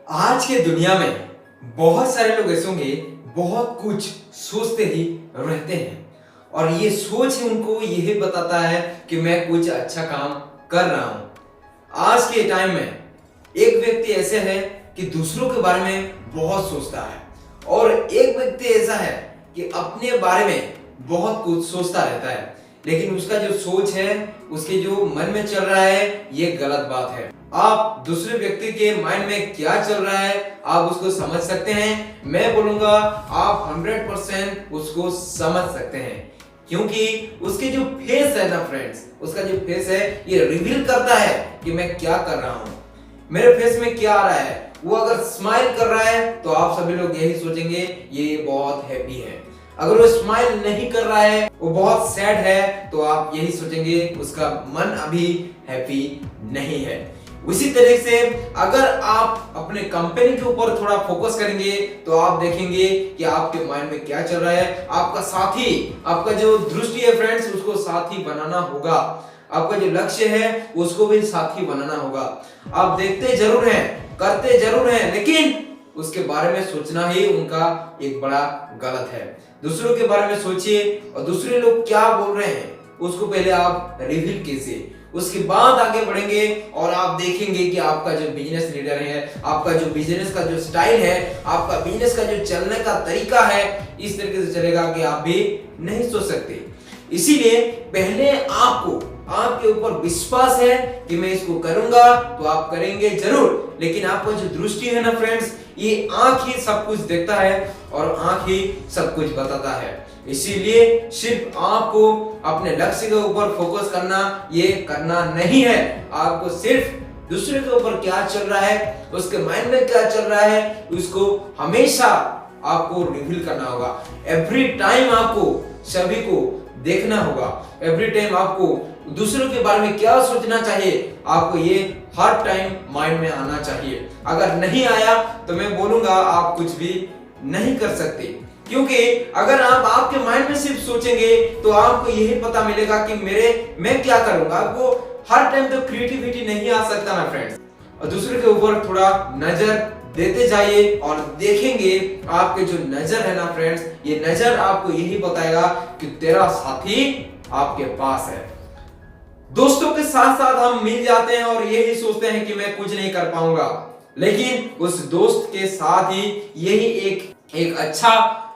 आज के दुनिया में बहुत सारे लोग ऐसे होंगे, बहुत कुछ सोचते ही रहते हैं और ये सोच ही उनको यही बताता है कि मैं कुछ अच्छा काम कर रहा हूं। आज के टाइम में एक व्यक्ति ऐसे है कि दूसरों के बारे में बहुत सोचता है और एक व्यक्ति ऐसा है कि अपने बारे में बहुत कुछ सोचता रहता है, लेकिन उसका जो सोच है, उसके जो मन में चल रहा है, ये गलत बात है। आप दूसरे व्यक्ति के माइंड में क्या चल रहा है आप उसको समझ सकते हैं। मैं बोलूंगा आप 100% उसको समझ सकते हैं, क्योंकि उसके जो फेस है ना फ्रेंड्स, उसका जो फेस है ये रिवील करता है कि मैं क्या कर रहा हूं, मेरे फेस में क्या आ रहा है। वो अगर स्माइल कर रहा है तो आप सभी लोग यही सोचेंगे ये बहुत हैप्पी है। अगर वो स्माइल नहीं कर रहा है, वो बहुत सैड है, तो आप यही सोचेंगे उसका मन अभी हैप्पी नहीं है। उसी तरह से अगर आप अपने कंपनी के ऊपर थोड़ा फोकस करेंगे तो आप देखेंगे कि आपके माइंड में क्या चल रहा है। आपका साथी, आपका जो दृष्टि है फ्रेंड्स, उसको साथी बनाना होगा। आपका जो लक्ष्य है उसको भी साथी बनाना होगा। आप देखते जरूर हैं, करते जरूर हैं, लेकिन उसके बारे में सोचना ही उनका एक बड़ा गलत है। दूसरों के बारे में सोचिए और दूसरे लोग क्या बोल रहे हैं उसको पहले आप रिवील कीजिए, उसके बाद आगे बढ़ेंगे और आप देखेंगे कि आपका जो बिजनेस लीडर है, आपका जो बिजनेस का जो स्टाइल है, आपका बिजनेस का जो चलने का तरीका है, इस तरीके से चलेगा कि आप भी नहीं सोच सकते। इसीलिए पहले आपको आपके ऊपर विश्वास है कि मैं इसको करूंगा तो आप करेंगे जरूर, लेकिन आपका जो दृष्टि है ना फ्रेंड्स, ये आंख ही सब कुछ देखता है और आंख ही सब कुछ बताता है। इसीलिए सिर्फ आपको अपने लक्ष्य के ऊपर फोकस करना, ये करना नहीं है। आपको सिर्फ दूसरे के ऊपर क्या चल रहा है, उसके माइंड में क्या चल रहा है, उसको हमेशा आपको रिवील करना होगा। एवरी टाइम आपको सभी को देखना होगा, एवरी टाइम आपको दूसरों के बारे में क्या सोचना चाहिए, आपको ये हर टाइम माइंड में आना चाहिए। अगर नहीं आया तो मैं बोलूंगा आप कुछ भी नहीं कर सकते, क्योंकि अगर आप आपके माइंड में सिर्फ सोचेंगे तो आपको यही पता मिलेगा कि मैं क्या करूंगा। आपको हर टाइम तो क्रिएटिविटी नहीं आ सकता ना फ्रेंड्स। और दूसरे के ऊपर थोड़ा नजर देते जाइए और देखेंगे आपके जो नजर है ना फ्रेंड्स, ये नजर आपको यही बताएगा कि तेरा साथी आपके पास है। दोस्तों के साथ साथ हम मिल जाते हैं और यही सोचते हैं कि मैं कुछ नहीं कर पाऊंगा, लेकिन उस दोस्त के साथ ही यही एक अच्छा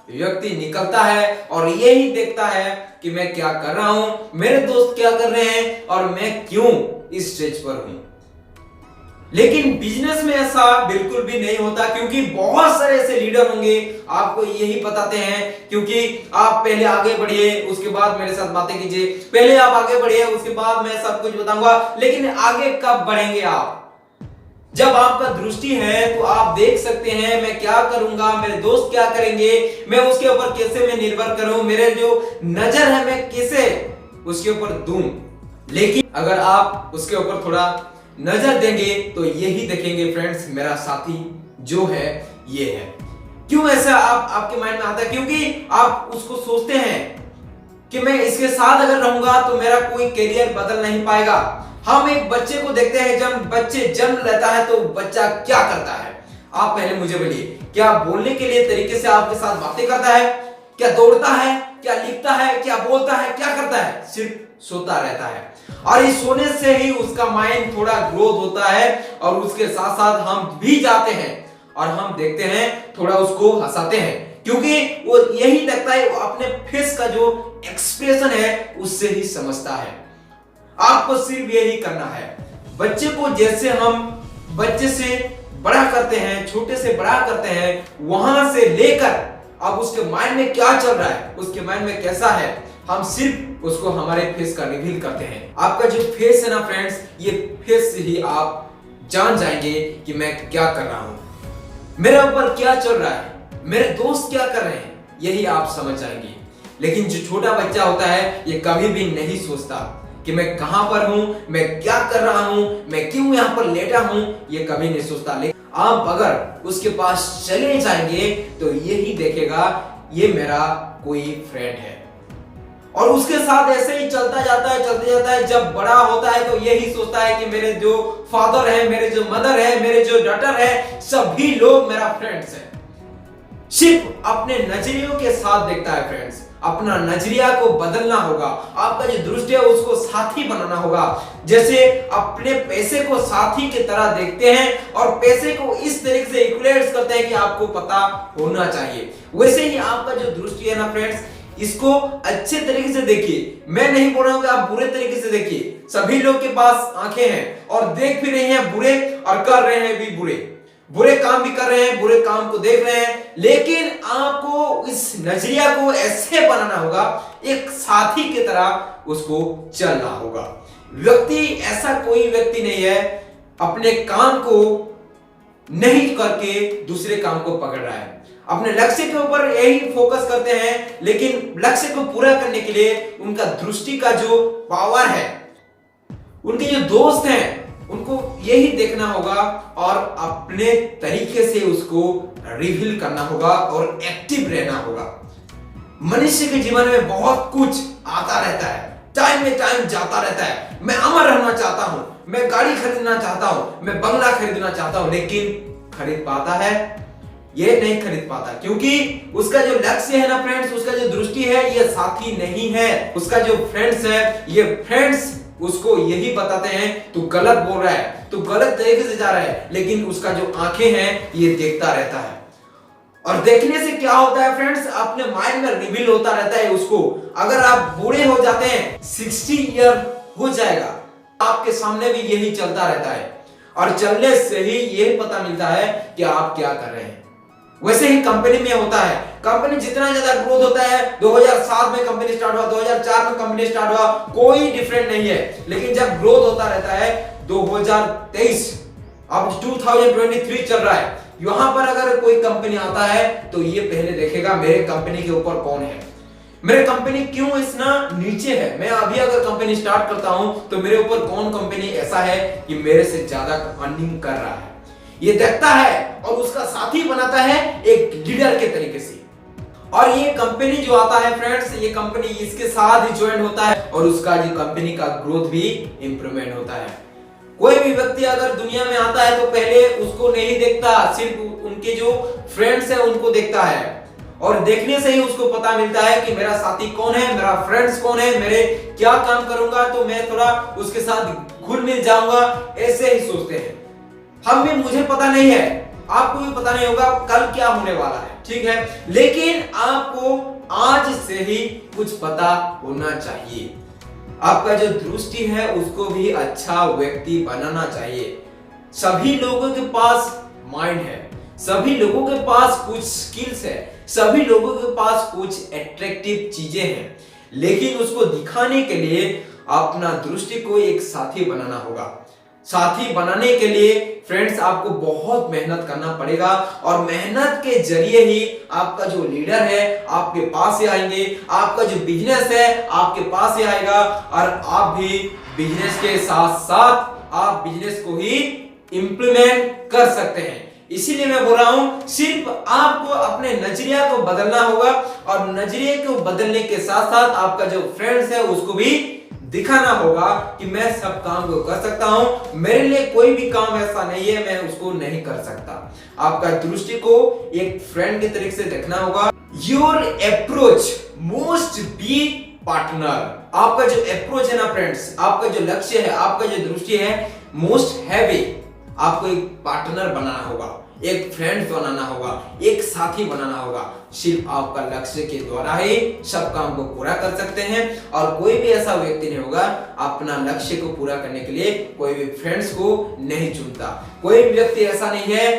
व्यक्ति निकलता है और यही देखता है कि मैं क्या कर रहा हूं, मेरे दोस्त क्या कर रहे हैं और मैं क्यों इस स्टेज पर हूं। लेकिन बिजनेस में ऐसा बिल्कुल भी नहीं होता, क्योंकि बहुत सारे ऐसे लीडर होंगे आपको यही बताते हैं, क्योंकि आप पहले आगे बढ़िए उसके बाद मेरे साथ बातें कीजिए, पहले आप आगे बढ़िए उसके बाद मैं सब कुछ बताऊंगा। लेकिन आगे कब बढ़ेंगे आप? जब आपका दृष्टि है तो आप देख सकते हैं मैं क्या करूंगा, मेरे दोस्त क्या करेंगे, मैं उसके ऊपर कैसे मैं निर्भर करूं, मेरे जो नजर है मैं कैसे उसके ऊपर दूं। लेकिन अगर आप उसके ऊपर थोड़ा नजर देंगे तो यही देखेंगे फ्रेंड्स, मेरा साथी जो है ये है। क्यों ऐसा आपके माइंड में आता है? क्योंकि आप उसको सोचते हैं कि मैं इसके साथ अगर रहूंगा तो मेरा कोई करियर बदल नहीं पाएगा। हम एक बच्चे को देखते हैं, जब बच्चे जन्म लेता है तो बच्चा क्या करता है? आप पहले मुझे बोलिए, क्या बोलने के लिए तरीके से आपके साथ बातें करता है, क्या दौड़ता है, क्या लिखता है, क्या बोलता है, क्या करता है? सिर्फ सोता रहता है। और इस सोने से ही उसका माइंड थोड़ा ग्रोथ होता है और उसके साथ साथ हम भी जाते हैं और हम देखते हैं, थोड़ा उसको हंसाते हैं, क्योंकि वो यही लगता है, वो अपने फेस का जो एक्सप्रेशन है उससे ही समझता है। आपको सिर्फ यही करना है। बच्चे को जैसे हम बच्चे से बड़ा करते हैं, छोटे से बड़ा करते हैं, वहां से लेकर अब उसके माइंड में क्या चल रहा है, उसके माइंड में कैसा है, हम सिर्फ उसको हमारे फेस का रिवील करते हैं। आपका जो फेस है ना फ्रेंड्स, ये फेस से ही आप जान जाएंगे कि मैं क्या कर रहा हूं, मेरे ऊपर क्या चल रहा है, मेरे दोस्त क्या कर रहे हैं, यही आप समझ जाएंगे। लेकिन जो छोटा बच्चा होता है ये कभी भी नहीं सोचता कि मैं कहां पर हूं, मैं क्या कर रहा हूं, मैं क्यों यहां पर लेटा हूं, ये कभी नहीं सोचता। लेकिन आप अगर उसके पास चले जाएंगे तो यही देखेगा ये मेरा कोई फ्रेंड है। और उसके साथ ऐसे ही चलता जाता है, चलते जाता है। जब बड़ा होता है तो यही सोचता है कि मेरे जो फादर है, मेरे जो मदर है, मेरे जो डॉटर है, सभी लोग मेरा फ्रेंड्स है। सिर्फ अपने नजरियों के साथ देखता है फ्रेंड्स। अपना नजरिया को बदलना होगा। आपका जो दृष्टि है उसको साथी बनाना होगा। जैसे अपने पैसे को साथी की तरह देखते हैं और पैसे को इस तरीके से इक्वलेट्स करते हैं कि आपको पता होना चाहिए, वैसे ही आपका जो दृष्टि है ना फ्रेंड्स, इसको अच्छे तरीके से देखिए। मैं नहीं बोल रहा हूं कि आप बुरे तरीके से देखिए। सभी लोग के पास आंखें हैं और देख भी रहे हैं बुरे और कर रहे हैं भी बुरे काम भी कर रहे हैं, बुरे काम को देख रहे हैं। लेकिन आपको इस नजरिया को ऐसे बनाना होगा, एक साथी की तरह उसको चलना होगा। व्यक्ति ऐसा कोई व्यक्ति नहीं है अपने काम को नहीं करके दूसरे काम को पकड़ रहा है। अपने लक्ष्य के ऊपर यही फोकस करते हैं, लेकिन लक्ष्य को पूरा करने के लिए उनका दृष्टि का जो पावर है, उनके जो दोस्त हैं, उनको यही देखना होगा और अपने तरीके से उसको रिवील करना होगा और एक्टिव रहना होगा। मनुष्य के जीवन में बहुत कुछ आता रहता है, टाइम में टाइम जाता रहता है। मैं अमर रहना चाहता हूं, मैं गाड़ी खरीदना चाहता हूं, मैं बंगला खरीदना चाहता हूं, लेकिन खरीद पाता है? ये नहीं खरीद पाता, क्योंकि उसका जो लक्ष्य है ना फ्रेंड्स, उसका जो दृष्टि है, ये साथी नहीं है। उसका जो फ्रेंड्स है, ये फ्रेंड्स उसको यही बताते हैं तू गलत बोल रहा है, तू गलत तरीके से जा रहा है, लेकिन उसका जो आंखें हैं ये देखता रहता है। और देखने से क्या होता है फ्रेंड्स, अपने माइंड में रिवील होता रहता है उसको। अगर आप बूढ़े हो जाते हैं, 60 ईयर हो जाएगा, आपके सामने भी यही चलता रहता है और चलने से ही यही पता मिलता है कि आप क्या कर रहे हैं। वैसे ही कंपनी में होता है। कंपनी जितना ज्यादा ग्रोथ होता है, 2007 में कंपनी स्टार्ट हुआ, 2004 में कंपनी स्टार्ट हुआ, कोई डिफरेंट नहीं है। लेकिन जब ग्रोथ होता रहता है, 2023 अब 2023 चल रहा है, यहां पर अगर कोई कंपनी आता है तो ये पहले देखेगा मेरे कंपनी के ऊपर कौन है, मेरे कंपनी क्यों इतना नीचे है। मैं अभी अगर कंपनी स्टार्ट करता हूं तो मेरे ऊपर कौन कंपनी ऐसा है कि मेरे से ज्यादा अर्निंग कर रहा है, ये देखता है और उसका साथी बनाता है एक लीडर के तरीके से। और ये कंपनी जो आता है फ्रेंड्स, ये कंपनी इसके साथ ही ज्वाइन होता है और उसका जो कंपनी का ग्रोथ भी इंप्रूवमेंट होता है। कोई भी व्यक्ति अगर दुनिया में आता है तो पहले उसको नहीं देखता, सिर्फ उनके जो फ्रेंड्स है उनको देखता है। और देखने से ही उसको पता मिलता है कि मेरा साथी कौन है, मेरा फ्रेंड्स कौन है, मेरे क्या काम करूंगा तो मैं थोड़ा उसके साथ घुल मिल जाऊंगा, ऐसे ही सोचते हैं। हम भी, मुझे पता नहीं है, आपको भी पता नहीं होगा कल क्या होने वाला है, ठीक है, लेकिन आपको आज से ही कुछ पता होना चाहिए। आपका जो दृष्टि है उसको भी अच्छा व्यक्ति बनाना चाहिए। सभी लोगों के पास माइंड है, सभी लोगों के पास कुछ स्किल्स है, सभी लोगों के पास कुछ अट्रैक्टिव चीजें हैं, लेकिन उसको दिखाने के लिए अपना दृष्टि को एक साथी बनाना होगा। साथी बनाने के लिए फ्रेंड्स आपको बहुत मेहनत करना पड़ेगा और मेहनत के जरिए ही आपका जो लीडर है आपके पास से आएंगे, आपका जो बिजनेस है आपके पास से आएगा और आप भी बिजनेस के साथ साथ आप बिजनेस को ही इंप्लीमेंट कर सकते हैं। इसीलिए मैं बोल रहा हूं, सिर्फ आपको अपने नजरिया को बदलना होगा और नजरिए को बदलने के साथ साथ आपका जो फ्रेंड्स है उसको भी दिखाना होगा कि मैं सब काम को कर सकता हूं, मेरे लिए कोई भी काम ऐसा नहीं है मैं उसको नहीं कर सकता। आपका दृष्टि को एक फ्रेंड के तरीके से देखना होगा। Your approach most be partner. आपका जो अप्रोच है ना फ्रेंड्स, आपका जो लक्ष्य है, आपका जो दृष्टि है, मोस्ट हैवी आपको एक पार्टनर बनाना होगा, एक फ्रेंड बनाना होगा, एक साथी बनाना होगा। सिर्फ आपका लक्ष्य के द्वारा ही सब काम को पूरा कर सकते हैं और कोई भी ऐसा व्यक्ति नहीं होगा अपना लक्ष्य को पूरा करने के लिए कोई भी फ्रेंड्स को नहीं चुनता। कोई भी व्यक्ति ऐसा नहीं है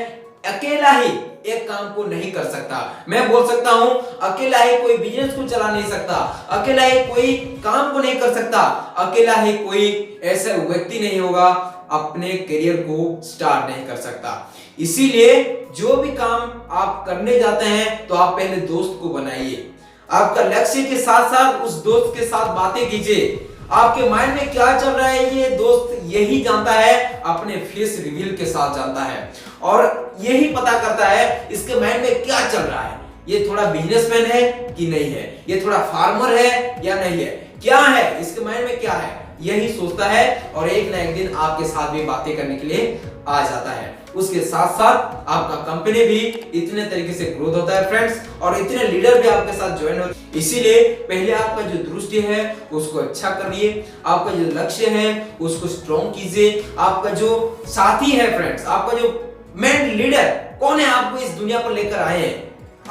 अकेला ही एक काम को नहीं कर सकता। मैं बोल सकता हूं अकेला ही कोई बिजनेस को चला नहीं सकता, अकेला ही कोई काम को नहीं कर सकता, अकेला ही कोई ऐसा व्यक्ति नहीं होगा अपने करियर को स्टार्ट नहीं कर सकता। इसीलिए जो भी काम आप करने जाते हैं तो आप पहले दोस्त को बनाइए। आपका लक्ष्य के साथ साथ उस दोस्त के साथ बातें कीजिए। आपके माइंड में क्या चल रहा है ये दोस्त यही जानता है, अपने फेस रिवील के साथ जानता है और यही पता करता है इसके माइंड में क्या चल रहा है, ये थोड़ा बिजनेसमैन है कि नहीं है, ये थोड़ा फार्मर है या नहीं है, क्या है इसके माइंड में, क्या है, यही सोचता है और एक ना एक दिन आपके साथ भी बातें करने के लिए आ जाता है। उसके साथ साथ आपका कंपनी भी इतने तरीके से ग्रोथ होता है फ्रेंड्स, और इतने लीडर भी आपके साथ ज्वाइन होते हैं। इसीलिए पहले आपका जो दृष्टि है उसको अच्छा करिए, आपका जो लक्ष्य है उसको स्ट्रॉन्ग कीजिए। आपका जो साथी है फ्रेंड्स, आपका जो मेन लीडर कौन है, आपको इस दुनिया पर लेकर आए हैं,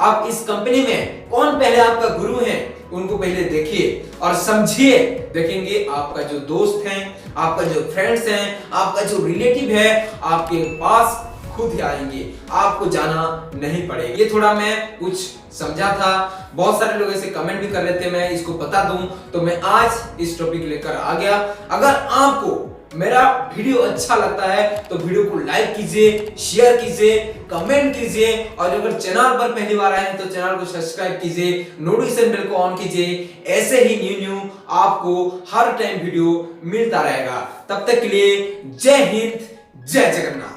आप इस कंपनी में कौन पहले आपका गुरु है, उनको पहले देखिए और समझिए। देखेंगे आपका जो दोस्त है, आपका जो फ्रेंड्स हैं, आपका जो रिलेटिव है, आपके पास खुद ही आएंगे, आपको जाना नहीं पड़ेगा। ये थोड़ा मैं कुछ समझा था, बहुत सारे लोग ऐसे कमेंट भी कर रहे थे मैं इसको बता दूं, तो मैं आज इस टॉपिक लेकर आ गया। अगर आपको मेरा वीडियो अच्छा लगता है तो वीडियो को लाइक कीजिए, शेयर कीजिए, कमेंट कीजिए, और अगर चैनल पर पहली बार आए हैं तो चैनल को सब्सक्राइब कीजिए, नोटिफिकेशन बेल को ऑन कीजिए। ऐसे ही न्यू आपको हर टाइम वीडियो मिलता रहेगा। तब तक के लिए जय हिंद, जय जगन्नाथ।